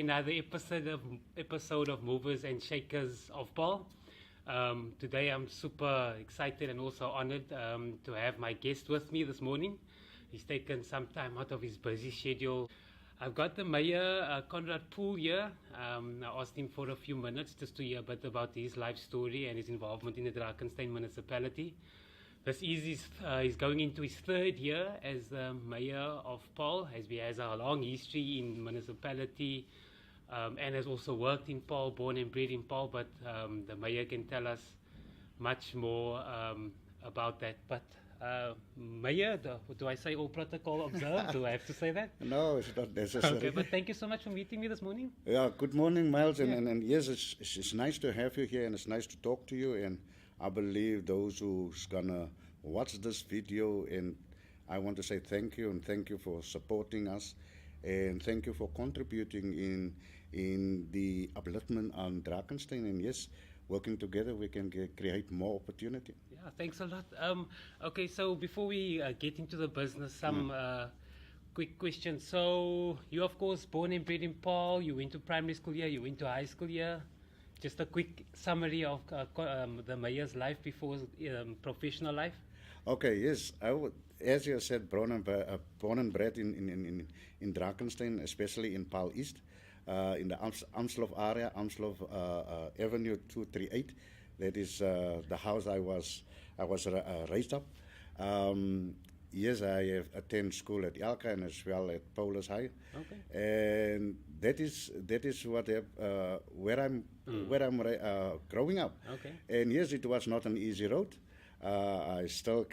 another episode of Movers and Shakers of Paarl. Today I'm super excited and also honored to have my guest with me this morning. He's taken some time out of his busy schedule. I've got the mayor, Conrad Poole here. I asked him for a few minutes just to hear a bit about his life story and his involvement in the Drakenstein municipality. He's going into his third year as the mayor of Paarl, as he has a long history in municipality and has also worked in Paarl, born and bred in Paarl, but the mayor can tell us much more about that. But Mayor, do I say all protocol observed? Do I have to say that? No, it's not necessary. Okay, but thank you so much for meeting me this morning. Yeah, good morning, Miles. Yeah. And yes, it's nice to have you here and it's nice to talk to you. And I believe those who's gonna watch this video, and I want to say thank you and thank you for supporting us and thank you for contributing in the upliftment on Drakenstein. And yes, working together we can create more opportunity. Yeah, thanks a lot. Okay, so before we get into the business, some quick questions. So you, of course, born and bred in Paarl. You went to primary school here. You went to high school here. Just a quick summary of the mayor's life before professional life. Okay, yes, I would, as you said, born and bred in Drakenstein, especially in Paarl East, in the Amstelhof area, Amstelhof Avenue 238. That is the house I was raised up. Yes, I have attended school at Elka and as well at Poole's High. Okay. And that is what where I'm growing up. Okay. And yes, it was not an easy road. I still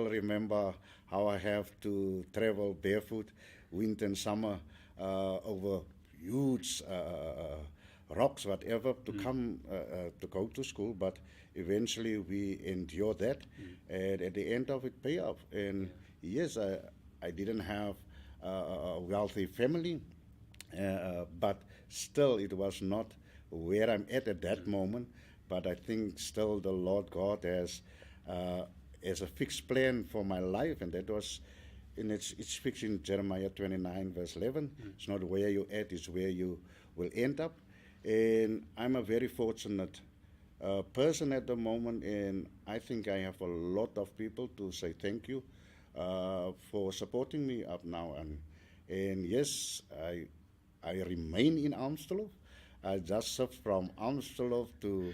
remember how I have to travel barefoot, winter and summer, over huge rocks, whatever, to come to go to school. But eventually we endured that, and at the end of it, pay off. And yes, I didn't have a wealthy family, but still it was not where I'm at that moment. But I think still the Lord God has a fixed plan for my life, and that was, and it's fixed in Jeremiah 29 verse 11. It's not where you're at, it's where you will end up. And I'm a very fortunate person at the moment, and I think I have a lot of people to say thank you for supporting me up now. And yes, I remain in Amstelhof. I just shift from Amstelhof to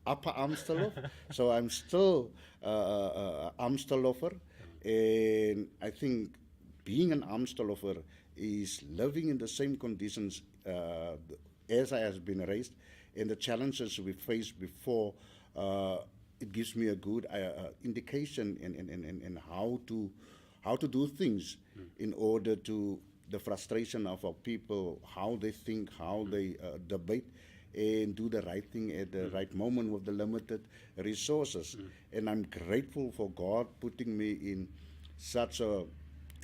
Upper Amstelhof, so I'm still Amstelhofer, and I think being an Amstelhofer is living in the same conditions as I has been raised, and the challenges we faced before. It gives me a good indication in how to do things in order to the frustration of our people, how they think, how they debate, and do the right thing at the right moment with the limited resources. And I'm grateful for God putting me in such a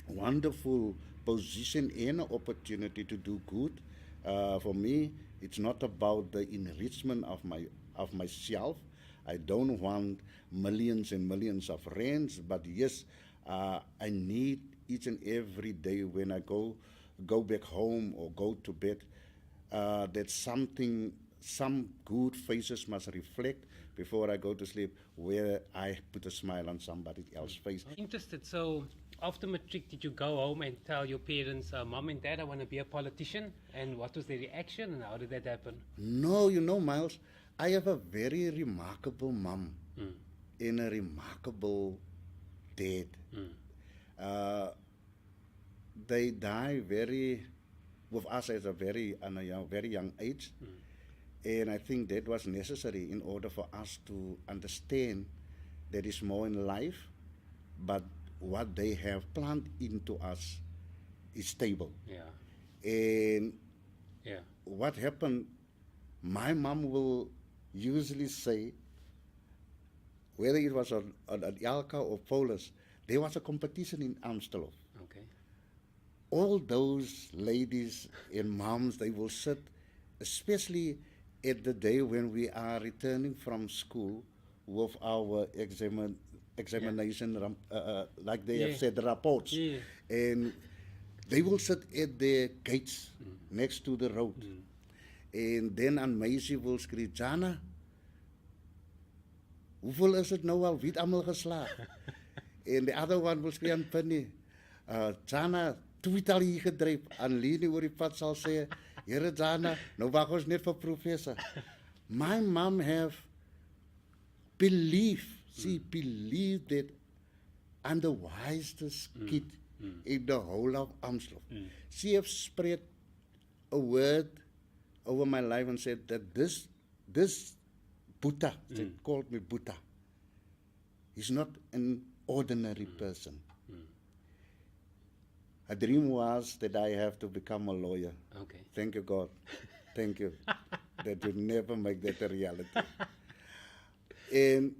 wonderful position and opportunity to do good. For me, it's not about the enrichment of myself. I don't want millions and millions of rands, but yes, I need each and every day when I go back home or go to bed, that some good faces must reflect before I go to sleep, where I put a smile on somebody else's face. Interested. So after matric, did you go home and tell your parents, Mom and Dad, I want to be a politician? And what was their reaction and how did that happen? No, Miles, I have a very remarkable mom and a remarkable dad. They die with us at a very young age. And I think that was necessary in order for us to understand there is more in life, but what they have planted into us is stable. Yeah. And Yeah. what happened, my mom will usually say, whether it was at Yalka or Polis, there was a competition in Amstelhof. Okay. All those ladies and moms, they will sit, especially at the day when we are returning from school with our examination, like they have said, the reports. Yeah. And They will sit at the gates next to the road. En dan aan meisie wil skree, Jana, hoeveel is het nou al? Wie het allemaal geslaag? En the other one wil skree aan Penny, Jana, toe het al hier gedryf. Aan Leni oor die pad sal sê, Here Jana, nou wag ons net vir professor. My mom have believed, she believed that I'm the wisest kid in the whole of Amstel. She have spread a word over my life and said that this Buddha, they called me Buddha, is not an ordinary person. A dream was that I have to become a lawyer. Okay. Thank you, God. Thank you. That you never make that a reality. And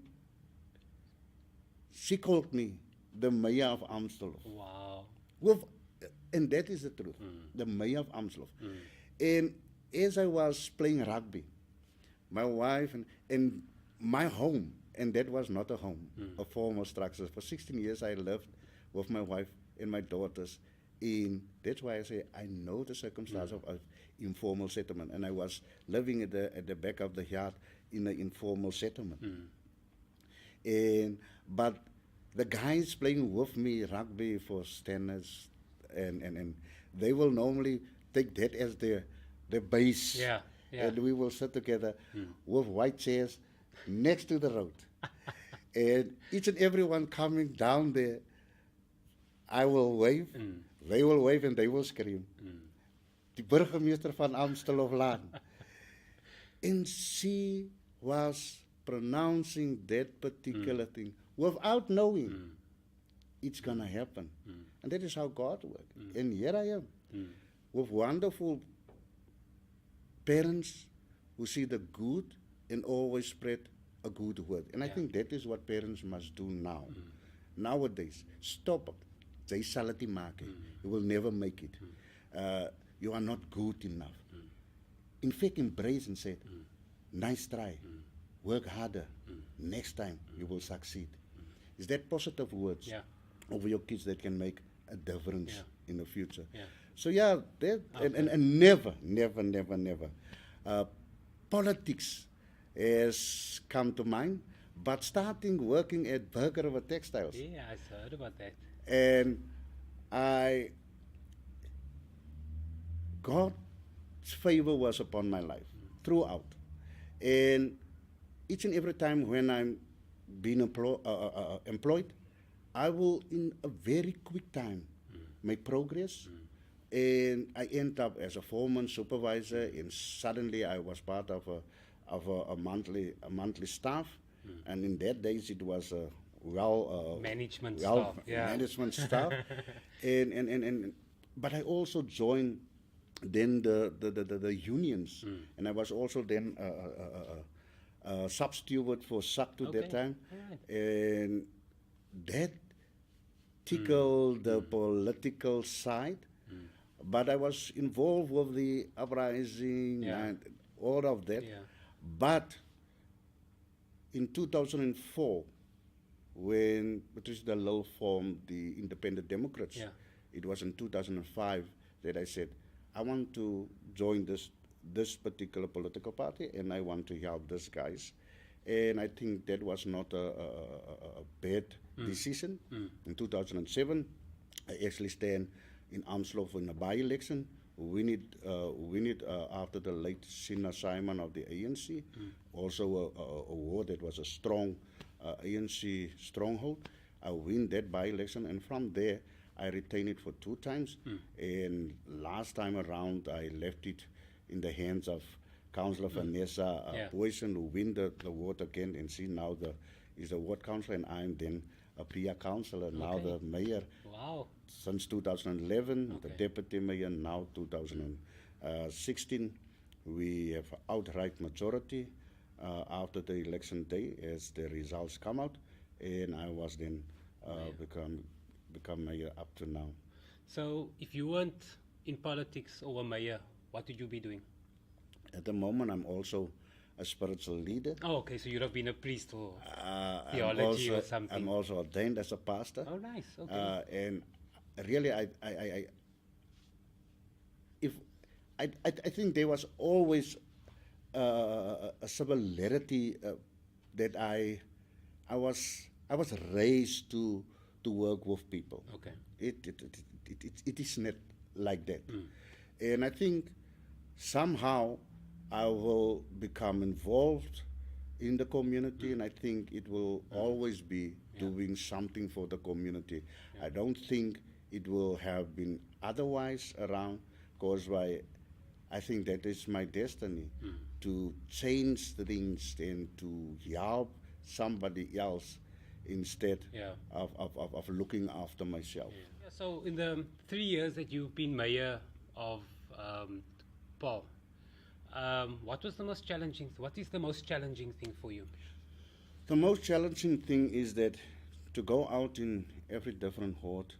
she called me the mayor of Amstel. Wow. And that is the truth, the mayor of Amstel. And as I was playing rugby, my wife and my home, and that was not a home, a formal structure. For 16 years I lived with my wife and my daughters. And that's why I say I know the circumstance of informal settlement. And I was living at the back of the yard in an informal settlement. But the guys playing with me rugby for standards, and they will normally take that as their base. Yeah. And we will sit together with white chairs next to the road. And each and everyone coming down there, I will wave, they will wave and they will scream. Die burgemeester van Amstelhoflaan. And she was pronouncing that particular thing without knowing it's going to happen. And that is how God works. And here I am with wonderful parents who see the good and always spread a good word. And I think that is what parents must do now. Nowadays, stop it. Jy sal dit nie maak nie. You will never make it. You are not good enough. In fact, embrace and say, nice try. Work harder. Next time you will succeed. Is that positive words over your kids that can make a difference in the future? So that, and never, politics has come to mind, but starting working at Burger River Textiles. Yeah, I heard about that. And God's favor was upon my life throughout. And each and every time when I'm being employed, I will, in a very quick time, make progress. And I end up as a foreman, supervisor, and suddenly I was part of a monthly staff. And in that days it was management staff. staff. Yeah. Management staff. And but I also joined then the unions, and I was also then a sub-steward for SACTU that time, and that tickled the political side. But I was involved with the uprising and all of that. But in 2004, when Patricia de Lille formed the Independent Democrats, it was in 2005 that I said, I want to join this particular political party, and I want to help these guys. And I think that was not a bad decision. In 2007, I actually stand in Amstelhof in a by-election. We need after the late Sina Simon of the ANC, also a ward that was a strong ANC stronghold. I win that by-election, and from there I retained it for 2 times. And last time around I left it in the hands of Councillor Vanessa Boysen, who win the ward again, and she now is the ward councillor, and I'm then a Priya councillor, now the mayor. Wow. Since 2011, the deputy mayor, now 2016. We have outright majority after the election day as the results come out, and I was then become mayor up to now. So if you weren't in politics or a mayor, what would you be doing? At the moment, I'm also a spiritual leader. Oh, okay, so you'd have been a priest or theology or something. I'm also ordained as a pastor. Oh, nice. Okay. And really, if I think there was always a similarity that I was raised to work with people. Okay. It is not like that, and I think somehow I will become involved in the community, and I think it will always be doing something for the community. I don't think it will have been otherwise around, because I think that is my destiny to change things and to help somebody else instead Yeah. of looking after myself. Yeah, so in the 3 years that you've been mayor of Paarl, what was the most challenging? What is the most challenging thing for you? The most challenging thing is that to go out in every different horde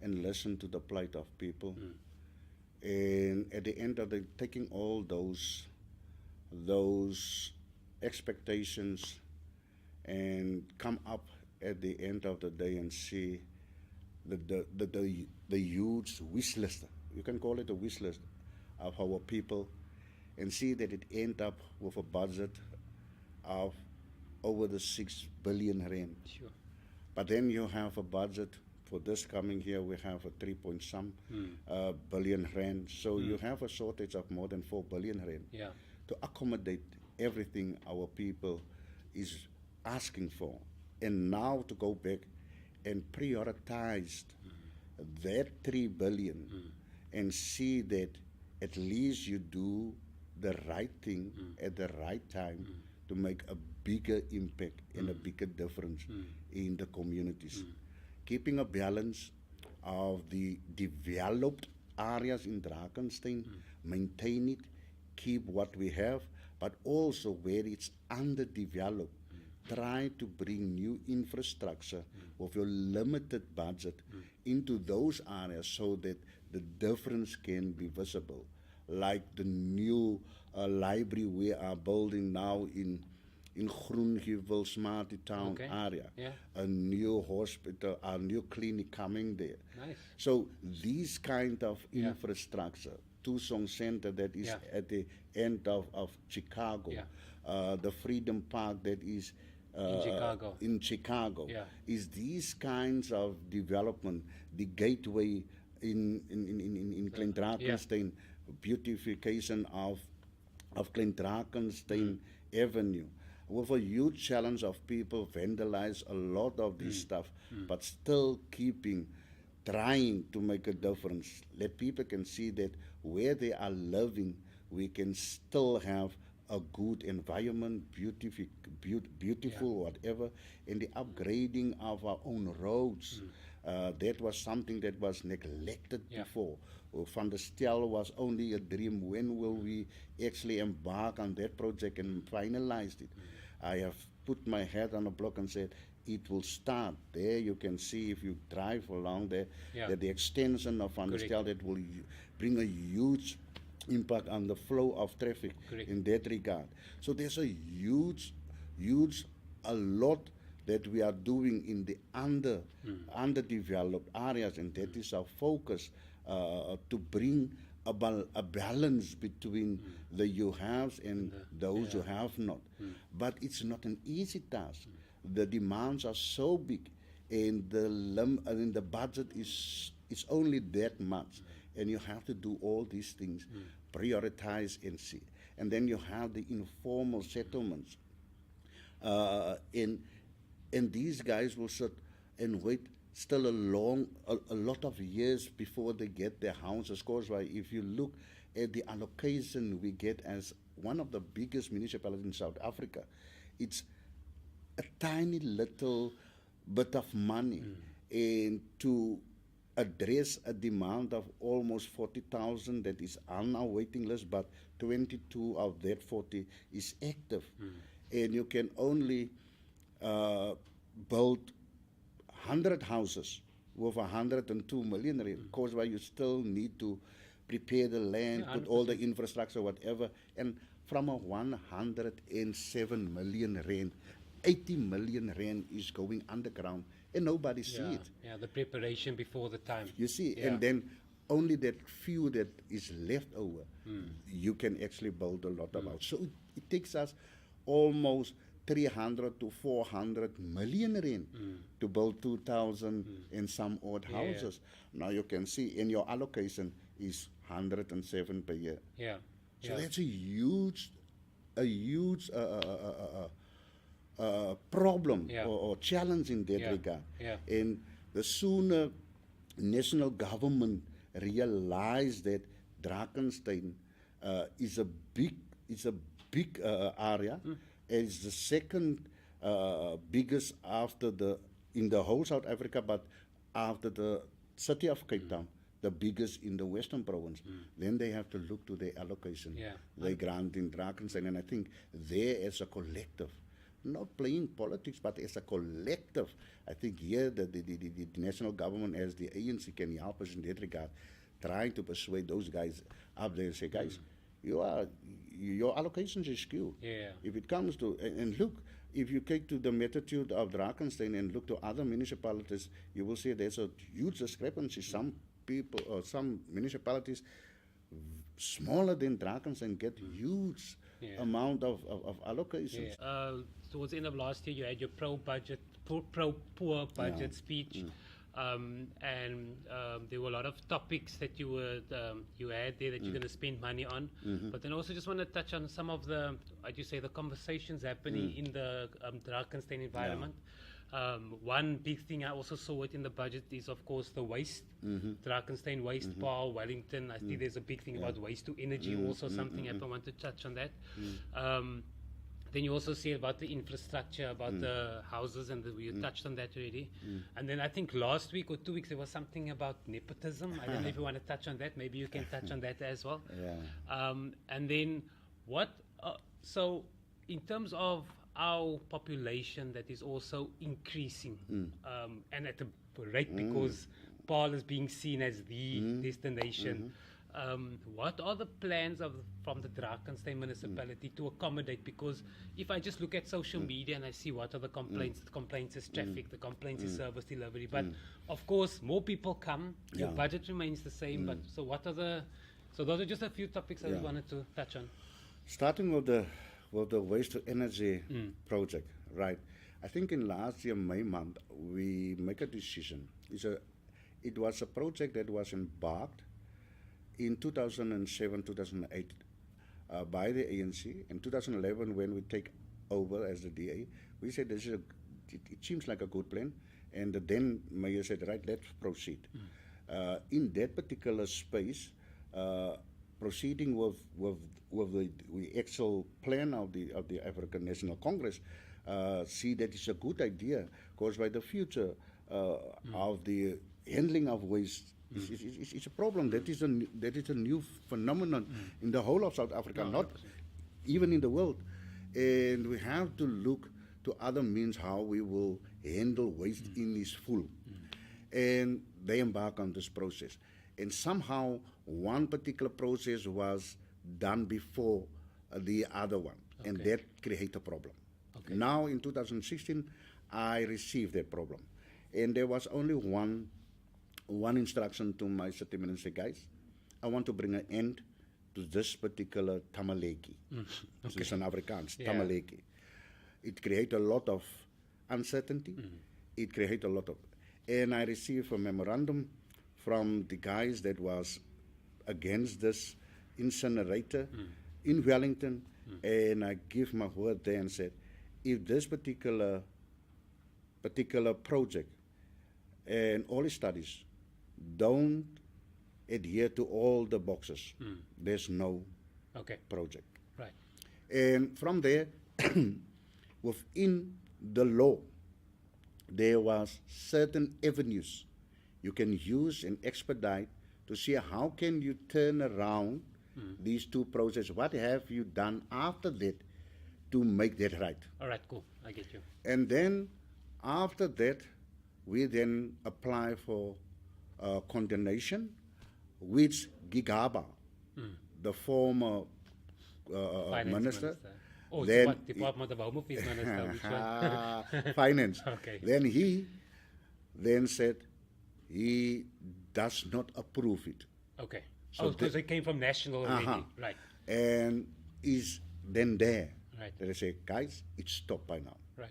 and listen to the plight of people, and at the end of the taking all those expectations and come up at the end of the day and see the huge wish list, you can call it a wish list of our people, and see that it end up with a budget of over the 6 billion rand. Sure. But then you have a budget for this coming year, we have a 3 point some billion rand. So you have a shortage of more than 4 billion rand Yeah. to accommodate everything our people is asking for. And now to go back and prioritize that 3 billion and see that at least you do the right thing at the right time to make a bigger impact and a bigger difference in the communities. Keeping a balance of the developed areas in Drakenstein, maintain it, keep what we have, but also where it's underdeveloped, try to bring new infrastructure with your limited budget into those areas so that the difference can be visible. Like the new library we are building now in Groenheuwel, Smarty Town Okay. area. Yeah. A new hospital, a new clinic coming there. Nice. So these kind of Yeah. infrastructure, Tucson Center that is Yeah. at the end of Chicago, Yeah. the Freedom Park that is In Chicago. in Chicago, Yeah. is these kinds of development, the gateway in Klein Drakenstein, beautification of Klein Drakenstein Avenue, with a huge challenge of people vandalize a lot of this stuff, but still trying to make a difference. Let people can see that where they are living, we can still have a good environment, beautiful, whatever, and the upgrading of our own roads. That was something that was neglected before. Van der Stel was only a dream. When will we actually embark on that project and finalize it? I have put my head on a block and said, it will start. There you can see if you drive along there, that the extension of Van der Stel, that will bring a huge impact on the flow of traffic in that regard. So there's a huge, a lot that we are doing in the underdeveloped areas, and that is our focus, to bring a balance between the you haves and those who have not. But it's not an easy task. The demands are so big, and the budget is only that much, and you have to do all these things, prioritize and see. And then you have the informal settlements, and these guys will sit and wait still a lot of years before they get their houses. Because if you look at the allocation we get as one of the biggest municipalities in South Africa, it's a tiny little bit of money, and to address a demand of almost 40,000 that is on our waiting list, but 22 of that 40 is active, and you can only build 100 houses with 102 million rand, because you still need to prepare the land, put all the infrastructure, whatever, and from a 107 million rand, 80 million rand is going underground, and nobody see it. Yeah, the preparation before the time. You see, and then only that few that is left over, you can actually build a lot of houses. So it takes us almost 300 to 400 million rand to build 2,000 and some odd houses. Now you can see, and your allocation is 107 per year. Yeah. So that's a huge problem or challenge in that regard. Yeah. And the sooner national government realize that Drakenstein is a big area. It's the second biggest in the whole South Africa, but after the city of Cape Town, the biggest in the Western Province. Then they have to look to their allocation, they grant in Drakenstein. And I think there as a collective, not playing politics, but as a collective, I think here the national government as the ANC can help us in that regard, trying to persuade those guys up there and say, guys, your allocations is skewed. If it comes to, and look, if you take to the magnitude of Drakenstein and look to other municipalities, you will see there's a huge discrepancy. Some people or some municipalities smaller than Drakenstein get huge amount of allocations. Towards the end of last year, you had your pro-poor budget speech. And there were a lot of topics that you had there that you're going to spend money on. But then also just want to touch on some of the, the conversations happening in the Drakenstein environment. One big thing I also saw it in the budget is, of course, the waste. Drakenstein waste, Paarl, Wellington. I think there's a big thing about waste to energy, also something I want to touch on that. Then you also see about the infrastructure, about the houses, and you touched on that already. And then I think last week or 2 weeks there was something about nepotism. I don't know if you want to touch on that. Maybe you can touch on that as well. And then what? So in terms of our population that is also increasing, and at a rate because Paarl is being seen as the destination. What are the plans from the Drakenstein municipality to accommodate? Because if I just look at social media and I see what are the complaints, the complaints is traffic, the complaints is service delivery. But of course, more people come, your budget remains the same. But so what are so those are just a few topics I wanted to touch on. Starting with the waste to energy project, right? I think in last year, May month, we make a decision. It was a project that was embarked in 2007, 2008 by the ANC. In 2011, when we take over as the DA, we said it seems like a good plan. And the then mayor said, right, let's proceed. In that particular space, proceeding with the actual plan of the African National Congress, see that it's a good idea, because by the future of the handling of waste, it's a problem. That is a new phenomenon in the whole of South Africa, not even in the world. And we have to look to other means how we will handle waste in its full. And they embark on this process. And somehow one particular process was done before the other one, and that created a problem. Now in 2016, I received that problem. And there was only one instruction to my city minister, guys, I want to bring an end to this particular tamaleki. It's an Afrikaans, tamaleki. It created a lot of uncertainty. It created a lot of, and I received a memorandum from the guys that was against this incinerator in Wellington, and I give my word there and said, if this particular project and all the studies don't adhere to all the boxes, there's no project. Right. And from there, within the law, there was certain avenues you can use and expedite to see how can you turn around these two processes. What have you done after that to make that right? All right, cool. I get you. And then after that, we then apply for condemnation, which Gigaba, the former minister, Oh, then Department of Home Affairs Minister, which one? Finance. Okay. Then he then said he does not approve it. Okay. So Oh, because they came from national already. Uh-huh. Right. And is then there. Right. That I say, guys, it's stopped by now. Right.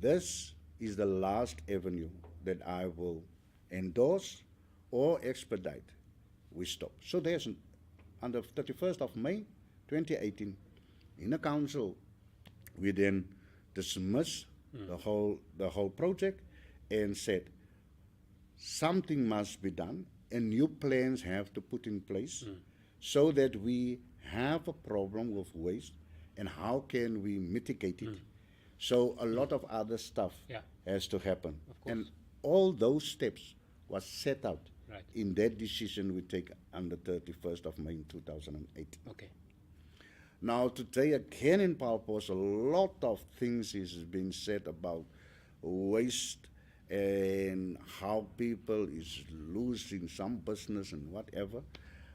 This is the last avenue that I will endorse or expedite. We stop. So there's on the 31st of May 2018, in the council, we then dismissed the whole project and said something must be done and new plans have to put in place so that we have a problem with waste and how can we mitigate it. So a lot of other stuff Yeah. has to happen. Of course. And all those steps was set out Right. in that decision we take on the 31st of May in 2008. Okay. Now today again in Paarl Post, a lot of things is being said about waste and how people is losing some business and whatever.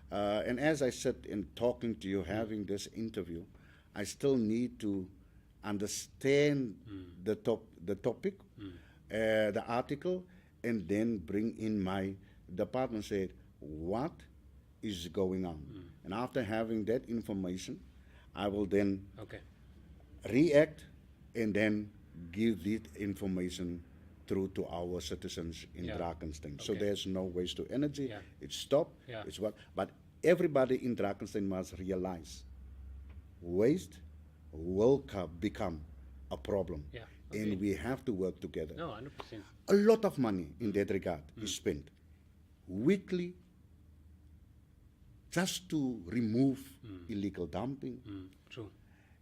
And as I said in talking to you, having this interview, I still need to understand the topic, the article, and then bring in my department, said what is going on. And after having that information, I will then Okay. react and then give that information through to our citizens in Yeah. Drakenstein. So Okay. there's no waste to energy. Yeah. It's stopped. Yeah. It's what. But everybody in Drakenstein must realize waste will become a problem. Yeah. And Okay. we have to work together. No, 100%. A lot of money in that regard is spent weekly just to remove illegal dumping. True.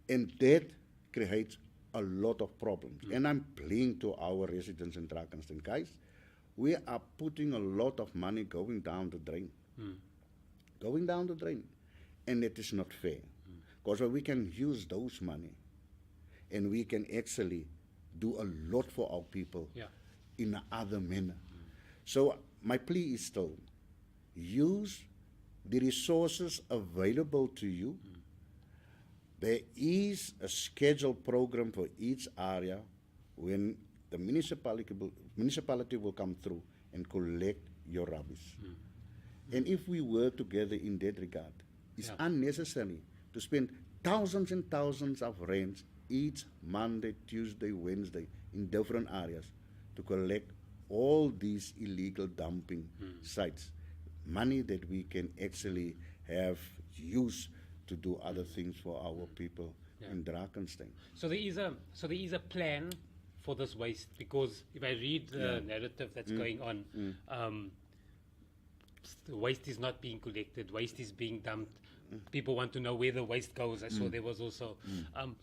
And that creates a lot of problems. And I'm playing to our residents in Drakenstein, guys, we are putting a lot of money going down the drain. Going down the drain. And it is not fair. Because we can use those money and we can actually do a lot for our people Yeah. in another manner. So my plea is still, use the resources available to you. There is a scheduled program for each area when the municipality will come through and collect your rubbish. And if we work together in that regard, it's Yeah. unnecessary to spend thousands and thousands of rands each Monday, Tuesday, Wednesday in different areas to collect all these illegal dumping sites. Money that we can actually have used to do other things for our people in Drakenstein. So there is a plan for this waste, because if I read the narrative that's going on, the waste is not being collected, waste is being dumped. People want to know where the waste goes. I saw there was also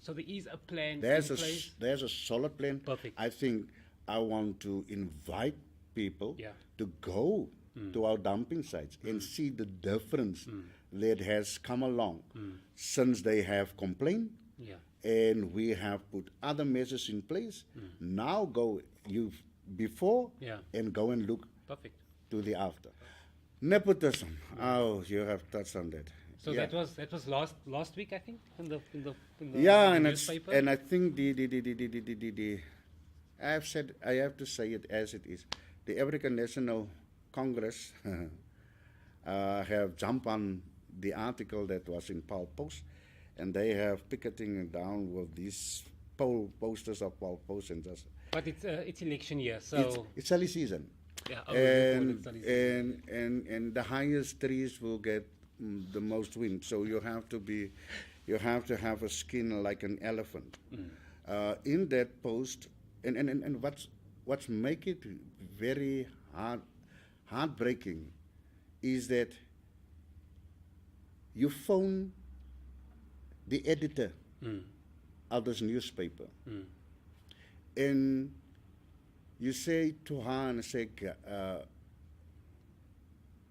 so there is a plan There's in a place. there's a solid plan. Perfect. I think I want to invite people Yeah. to go to our dumping sites and see the difference that has come along since they have complained. Yeah. And we have put other measures in place. Now go you before Yeah. and go and look Perfect. to the after. Nepotism. Oh, you have touched on that. So Yeah. that was last week, I think, in the Yeah, in and the it's, newspaper. and I think the I have to say it as it is. The African National Congress have jumped on the article that was in Paarl Post, and they have picketing it down with these posters of Paarl Post and just But it's election year, so it's silly season. yeah. And the highest trees will get the most wind. So you have to have a skin like an elephant. In that post, and what's make it very heartbreaking is that you phone the editor of this newspaper, and you say to her and say,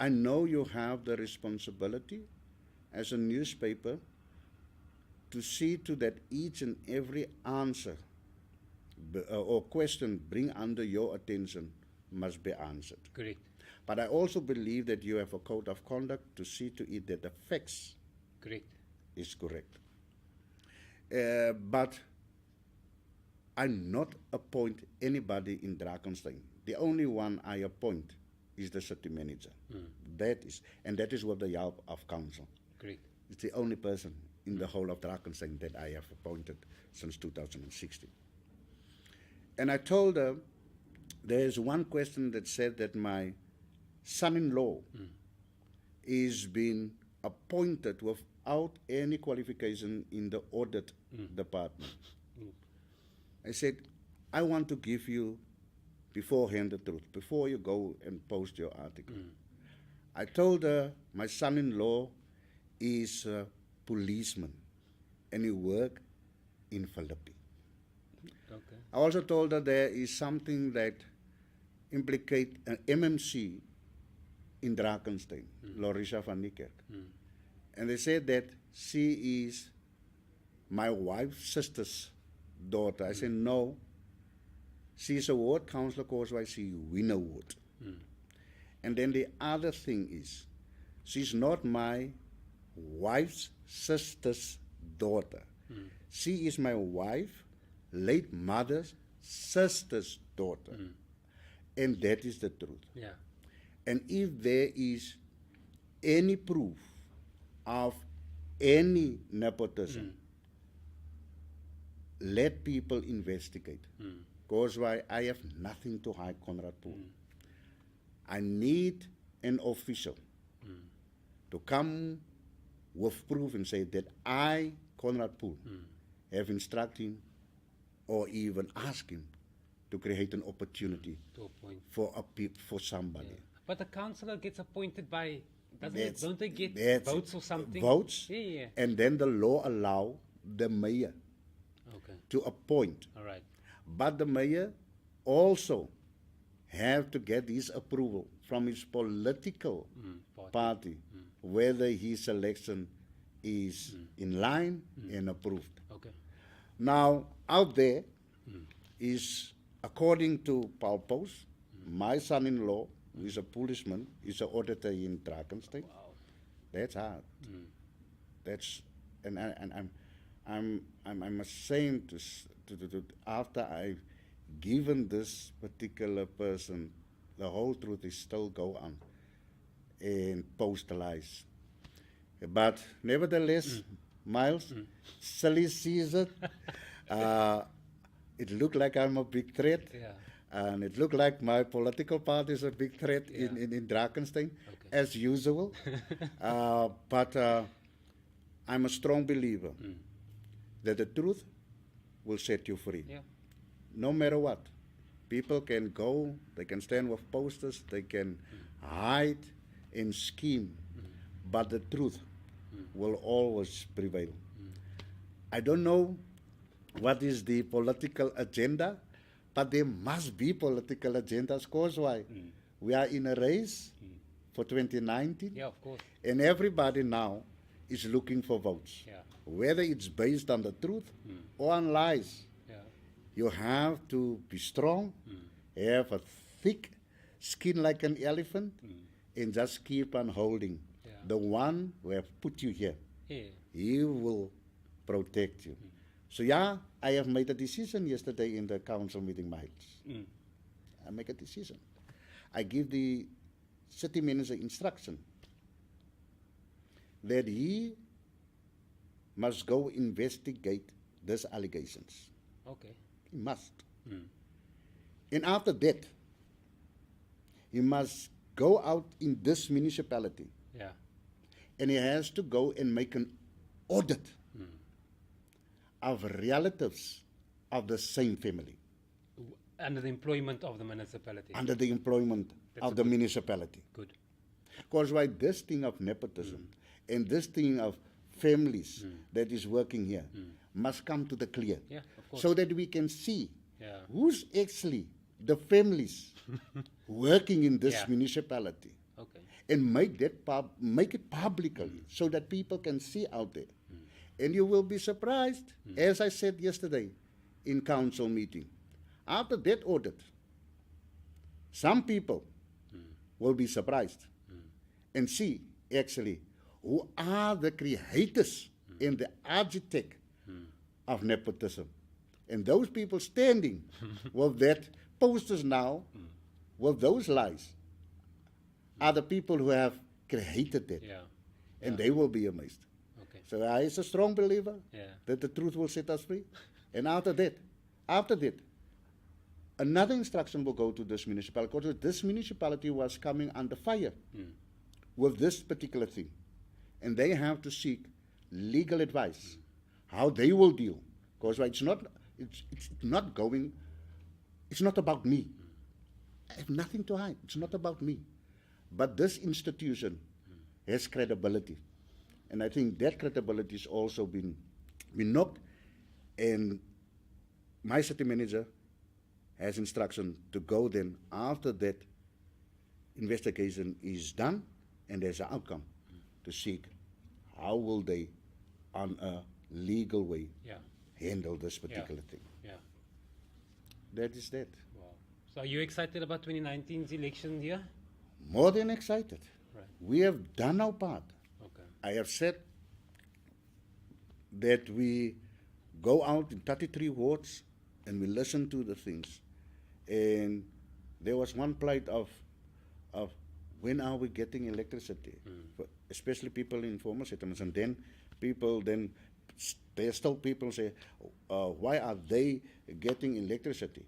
I know you have the responsibility as a newspaper to see to that each and every answer or question bring under your attention must be answered. correct, But I also believe that you have a code of conduct to see to it that the facts correct. is correct. But I not appoint anybody in Drakenstein. The only one I appoint is the city manager. That is with the help of council. Great. It's the only person in the whole of Drakensberg that I have appointed since 2016. And I told her, there's one question that said that my son-in-law is being appointed without any qualification in the audit department. I said, I want to give you beforehand the truth, before you go and post your article. I told her my son-in-law is a policeman and he works in Philippi. Okay. I also told her there is something that implicates an MMC in Drakensberg, Larissa van Niekerk. And they said that she is my wife's sister's daughter. I said, no, she's a ward councillor because why she win a ward. And then the other thing is, she's not my wife's sister's daughter. She is my wife, late mother's sister's daughter. And that is the truth. Yeah. And if there is any proof of any nepotism, let people investigate. Because why I have nothing to hide, Conrad Poole. I need an official to come with proof and say that I, Conrad Poole, have instructed him or even asked him to create an opportunity To a point. for somebody. Yeah. But the councillor gets appointed by, That's- don't they get that's votes or something? Votes, Yeah. and then the law allow the mayor Okay. to appoint. All right. But the mayor also have to get his approval from his political party, whether his selection is in line and approved. Okay. Now, out there is, according to Paarl Post, my son-in-law, who is a policeman, is an auditor in Drakensberg. Wow. That's hard. That's I'm ashamed to after I've given this particular person the whole truth is still go on and post lies. But nevertheless, Miles, silly season. It looked like I'm a big threat. Yeah. And it looked like my political party is a big threat in Drakensberg, as usual. But I'm a strong believer that the truth will set you free. Yeah. No matter what. People can go, they can stand with posters, they can hide and scheme, but the truth will always prevail. I don't know what is the political agenda, but there must be political agendas, because why? We are in a race for 2019, Yeah, of course. and everybody now is looking for votes. Yeah. Whether it's based on the truth or on lies. Yeah. You have to be strong, have a thick skin like an elephant, and just keep on holding. Yeah. The one who have put you here, Yeah. he will protect you. So yeah, I have made a decision yesterday in the council meeting, Miles. I make a decision. I give the city manager instruction that he must go investigate these allegations. Okay. He must. And after that, he must go out in this municipality Yeah. and he has to go and make an audit of relatives of the same family Under the employment of the municipality. under the employment of the municipality. Good. Because why this thing of nepotism and this thing of families that is working here must come to the clear. Yeah, of course. So that we can see Yeah. who's actually the families working in this Yeah. municipality, Okay. and make it publicly so that people can see out there. And you will be surprised, as I said yesterday in council meeting, after that audit, some people will be surprised and see actually who are the creators and the architect of nepotism. And those people standing with that posters now, with those lies, are the people who have created that. Yeah. And they will be amazed. Okay. So I is a strong believer Yeah. that the truth will set us free. And after that, another instruction will go to this municipality, because this municipality was coming under fire with this particular thing. And they have to seek legal advice, how they will deal. Because it's not about me. I have nothing to hide. It's not about me. But this institution has credibility. And I think that credibility has also been knocked. And my city manager has instruction to go then after that investigation is done and there's an outcome to seek how will they on a legal way handle this particular thing. Yeah. That is that. Wow. So are you excited about 2019's election here? More than excited. Right. We have done our part. Okay. I have said that we go out in 33 wards and we listen to the things. And there was one plight of when are we getting electricity, especially people in informal settlements. And then there's still people say, why are they getting electricity?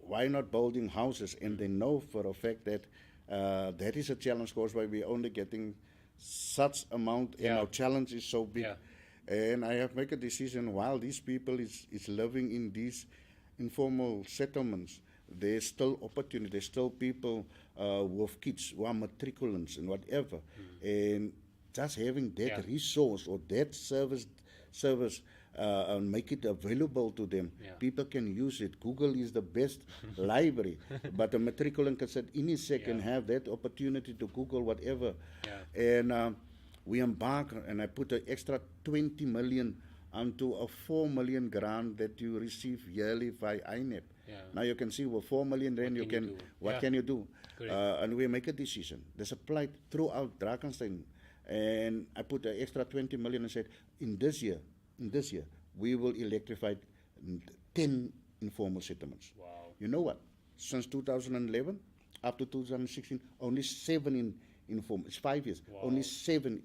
Why not building houses? And they know for a fact that that is a challenge, because why we're only getting such amount, and our challenge is so big. And I have made a decision, while these people is living in these informal settlements, there's still opportunity, there's still people with kids who are matriculants and whatever. And just having that resource or that service make it available to them. People can use it. Google is the best library, but a matriculant can sit any second, have that opportunity to Google whatever. And we embark, and I put an extra 20 million onto a 4 million grant that you receive yearly by INEP. Now you can see with 4 million rand, what can you do? And we make a decision. There's a plight throughout Drakenstein, and I put an extra 20 million and said, in this year, we will electrify 10 informal settlements. Wow. You know what? Since 2011 up to 2016, only 7 informal. It's 5 years. Wow. Only 7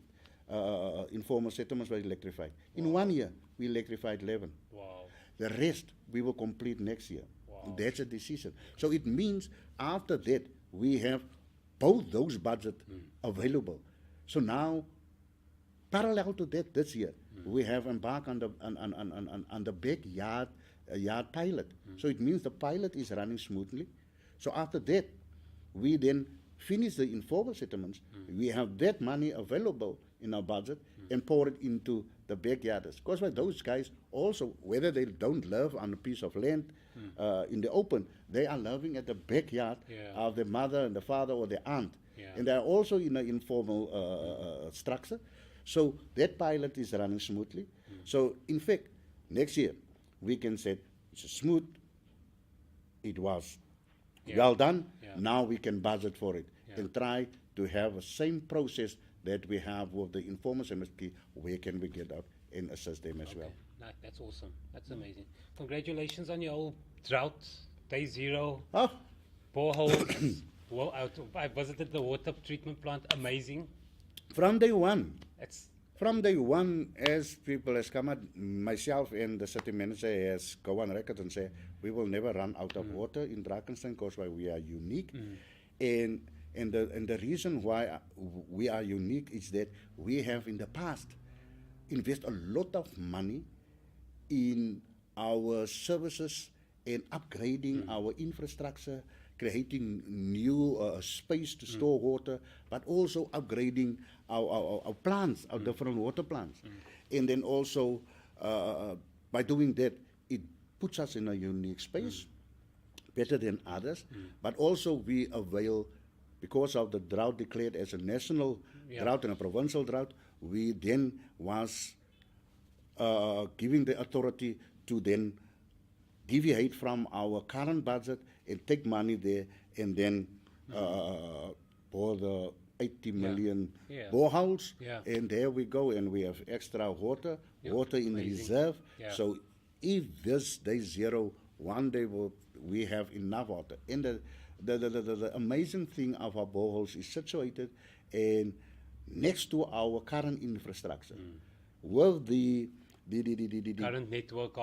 informal settlements were electrified. In 1 year, we electrified 11. Wow. The rest we will complete next year. Wow. That's a decision. So it means after that we have both those budgets available. So now, parallel to that, this year we have embarked on the backyard yard pilot. So it means the pilot is running smoothly. So after that, we then finish the informal settlements. We have that money available in our budget and pour it into the backyarders. Because those guys also, whether they don't live on a piece of land in the open, they are living at the backyard of their mother and the father or their aunt. And they are also in an informal structure. So that pilot is running smoothly. So in fact, next year, we can say it's smooth, it was well done, now we can budget for it and try to have the same process that we have with the informal MSP. Where can we get out and assist them as well? No, that's awesome. That's amazing. Congratulations on your whole drought, day 0. Oh. Boreholes. Well, I visited the water treatment plant. Amazing. From day one. From day one, as people has come out, myself and the city manager has go on record and say, we will never run out of water in Drakenstein because we are unique. And the reason why we are unique is that we have in the past invested a lot of money in our services and upgrading our infrastructure, creating new space to store water, but also upgrading our plants, our different water plants. And then also, by doing that, it puts us in a unique space, better than others, but also we avail, because of the drought declared as a national drought and a provincial drought, we then was giving the authority to then deviate from our current budget and take money there and then for the 80 million boreholes, and there we go, and we have extra water in reserve. So if this day 0, one day we have enough water. And the amazing thing of our boreholes is situated and next to our current infrastructure. With the Current network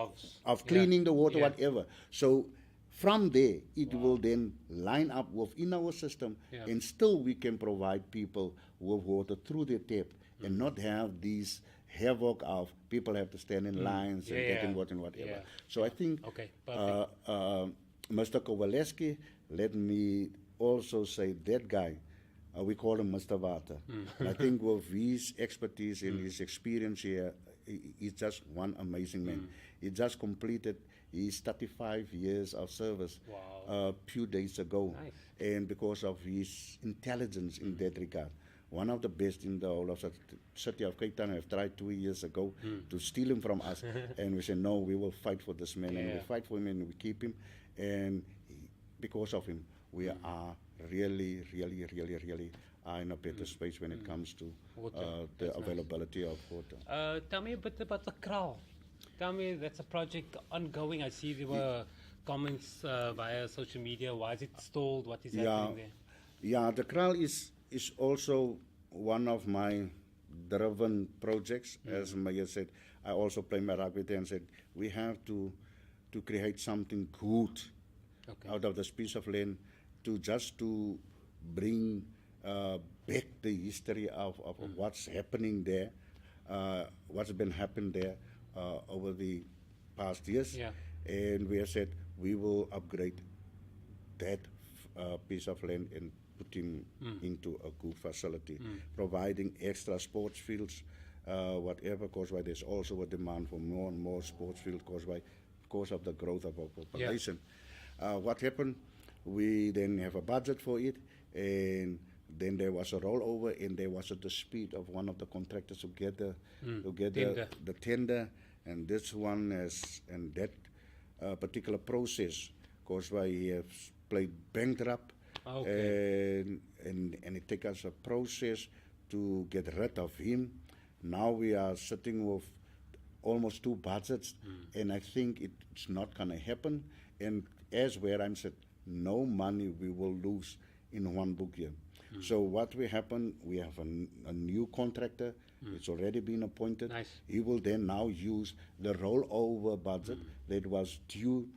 of cleaning the water, yeah. whatever. So from there, it will then line up within our system, Yeah. and still we can provide people with water through their tap and not have these havoc of people have to stand in lines and Yeah, getting yeah. water and whatever. Yeah. So I think, Okay, perfect. Mr. Kowaleski, let me also say that guy, we call him Mr. Water. I think with his expertise and his experience here, he's just one amazing man. He just completed his 35 years of service Wow. a few days ago. Nice. And because of his intelligence in that regard, one of the best in the whole of the city of Cape Town. Have tried 2 years ago to steal him from us, and we said, no, we will fight for this man, and we Yeah. fight for him, and we keep him, and because of him, we are really, really, really, really are in a better space when it comes to Water. the That's nice. availability of water. Tell me a bit about the Kraal. Tell me, that's a project ongoing. I see there were comments via social media. Why is it stalled? What is happening there? Yeah, the Kral is also one of my driven projects. As Maya said, I also play my rugby there and said, we have to create something good Okay. out of this piece of land to just to bring back the history of what's happening there, what's been happening there over the past years. Yeah. And we have said we will upgrade that piece of land and put him into a good facility, providing extra sports fields, whatever, because why there's also a demand for more and more sports fields because of the growth of our population. What happened? We then have a budget for it, and then there was a rollover, and there was a dispute of one of the contractors to get the tender, and this one has, and that particular process, because why he has played bankrupt, Okay. and it takes us a process to get rid of him. Now we are sitting with almost 2 budgets, and I think it's not going to happen. And as where I'm said, no money we will lose in one book year. So what will happen, we have a new contractor. It's already been appointed. Nice. He will then now use the rollover budget that was due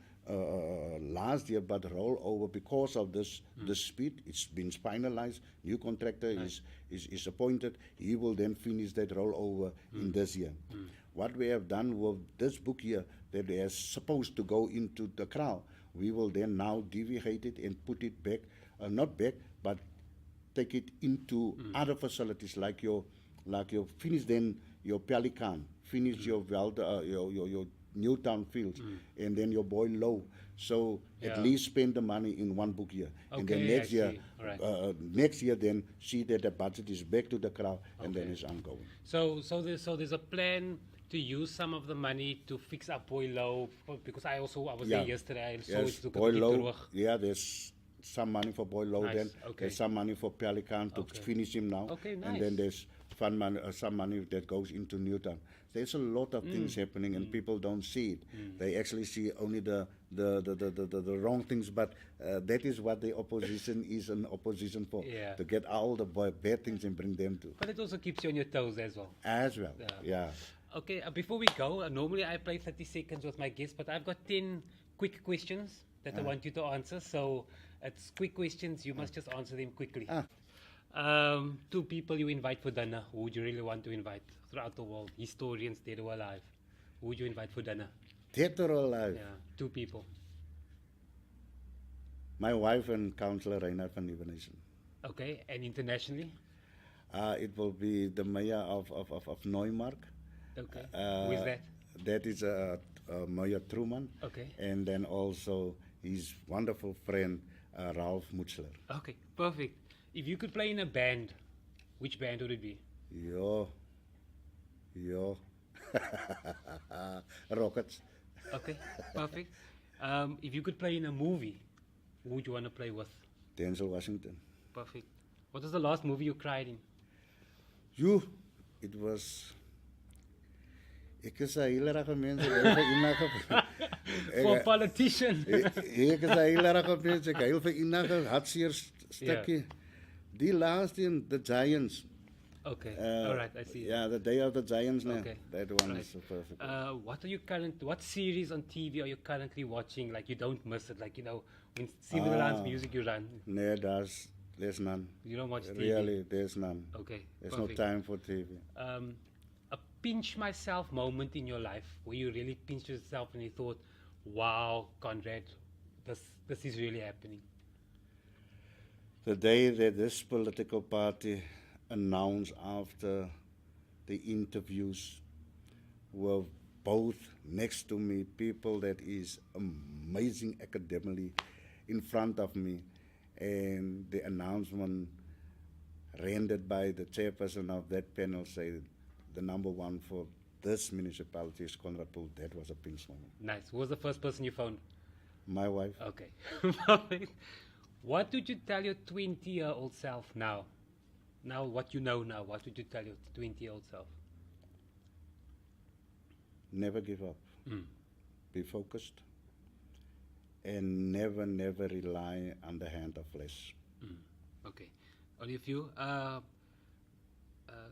last year, but rollover because of this dispute. It's been finalized. New contractor is appointed. He will then finish that rollover in this year. What we have done with this book year that is supposed to go into the crowd, we will then now deviate it and put it back, not back, but take it into other facilities like your finish then your Pelican, finish your your Newtown fields, and then your Boy Low. So at least spend the money in one book year, and then Okay, next I year, see. All right. next year then see that the budget is back to the crowd, and then it's ongoing. So there's a plan to use some of the money to fix up Boy Low, because I was there yesterday. I saw Yes, it look Boy a bit Low. terug. Yeah, there's some money for Boy Low. Nice, Then okay. there's some money for Pelican to finish him now. Okay, And nice. then there's some money that goes into Newtown. There's a lot of things happening, and people don't see it. They actually see only the wrong things. But that is what the opposition is an opposition for, Yeah. to get all the bad things and bring them to But it also keeps you on your toes as well. as well. Yeah. Okay, before we go, normally I play 30 seconds with my guests, but I've got 10 quick questions that I want you to answer. So it's quick questions. You must just answer them quickly. 2 people you invite for dinner. Who would you really want to invite throughout the world? Historians, dead or alive. Who would you invite for dinner? Dead or alive? Yeah, 2 people. My wife and Councillor Reinhard van Nieuwenhuizen. Okay, and internationally? It will be the mayor of Neumark. Okay, who is that? That is Mayor Truman. Okay. And then also his wonderful friend, Ralph Mutzler. Okay, perfect. If you could play in a band, which band would it be? Yo. Rockets. Okay, perfect. If you could play in a movie, who would you want to play with? Denzel Washington. Perfect. What was the last movie you cried in? It was... Ek is 'n hele rare mens. For a politician. Ek is 'n hele reg op mense, ek heel vir enige hartseer stukkie. Die laaste een, the Giants. Okay, all right, I see. Yeah, the Day of the Giants now. Okay. That one Right. is perfect. What series on TV are you currently watching? Like you don't miss it. Like, you know, when Steven Rand's music you run. Nee, there's none. You don't watch TV. Really, there's none. Okay. There's perfect. no time for TV. A pinch myself moment in your life where you really pinched yourself and you thought, wow, Conrad, this is really happening. The day that this political party announced after the interviews were both next to me, people that is amazing academically in front of me, and the announcement rendered by the chairperson of that panel said the number one for this municipality is Conrad Poole. That was a pinch moment. Nice. Who was the first person you found? My wife. Okay. Perfect. What would you tell your 20-year-old self now? Now, what you know now, what would you tell your 20-year-old self? Never give up. Be focused. And never rely on the hand of flesh. Okay. Only a few.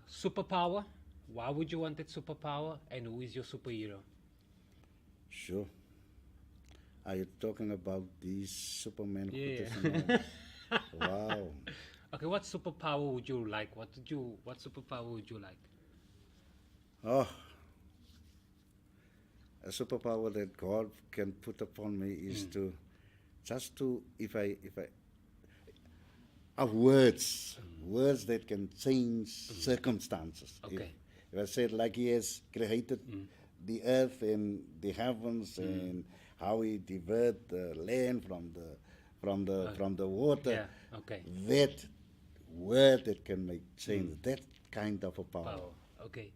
Superpower. Why would you want that superpower? And who is your superhero? Sure. Are you talking about these Superman? Yeah. Wow. Okay, what superpower would you like? What superpower would you like? Oh, a superpower that God can put upon me is to if I words that can change circumstances. Okay. If I said like He has created the earth and the heavens and how He divert the land from the water. Yeah. Okay. That word that can make change. That kind of a power. Power. Okay.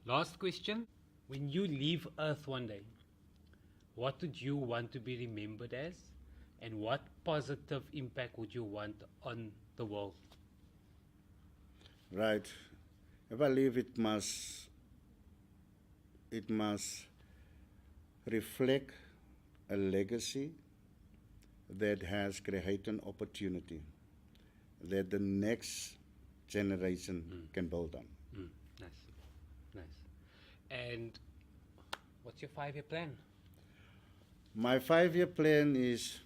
Last question. When you leave Earth one day, what would you want to be remembered as? And what positive impact would you want on the world? Right. If I leave, it must reflect a legacy that has created an opportunity that the next generation can build on. Nice. And what's your 5-year plan? My 5-year plan is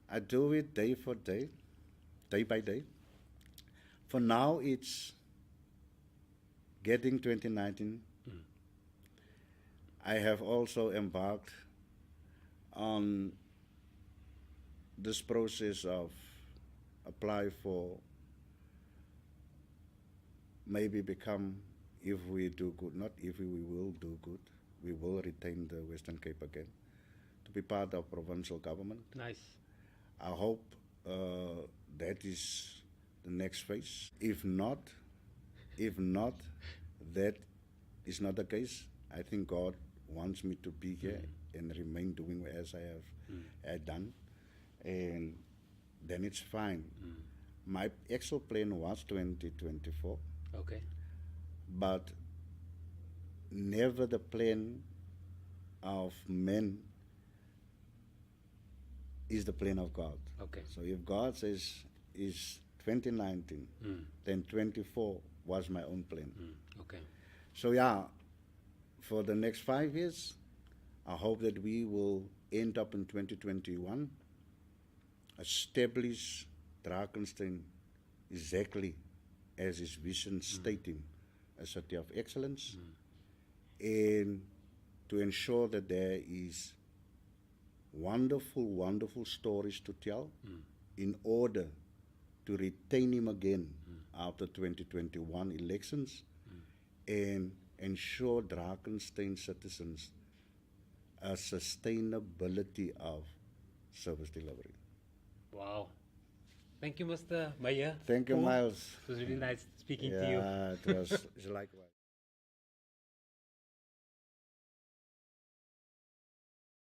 I do it day for day, day by day. For now, it's getting 2019. I have also embarked on this process of apply for maybe become, if we do good, not if we will do good, we will retain the Western Cape again, to be part of provincial government. Nice. I hope that is the next phase. If not, that is not the case. I think God wants me to be here and remain doing as I have done, and then it's fine. My actual plan was 2024, Okay. but never the plan of men is the plan of God. Okay. So if God says is 2019, then 24 was my own plan. Okay. So yeah, for the next 5 years, I hope that we will end up in 2021, establish Drakenstein exactly as his vision stating, a city of excellence, and to ensure that there is wonderful stories to tell in order to retain him again after 2021 elections and ensure Drakenstein citizens a sustainability of service delivery. Wow. Thank you, Mr. Mayor. Thank you, Poole. Miles. It was really nice speaking to you. Yeah, it was likewise.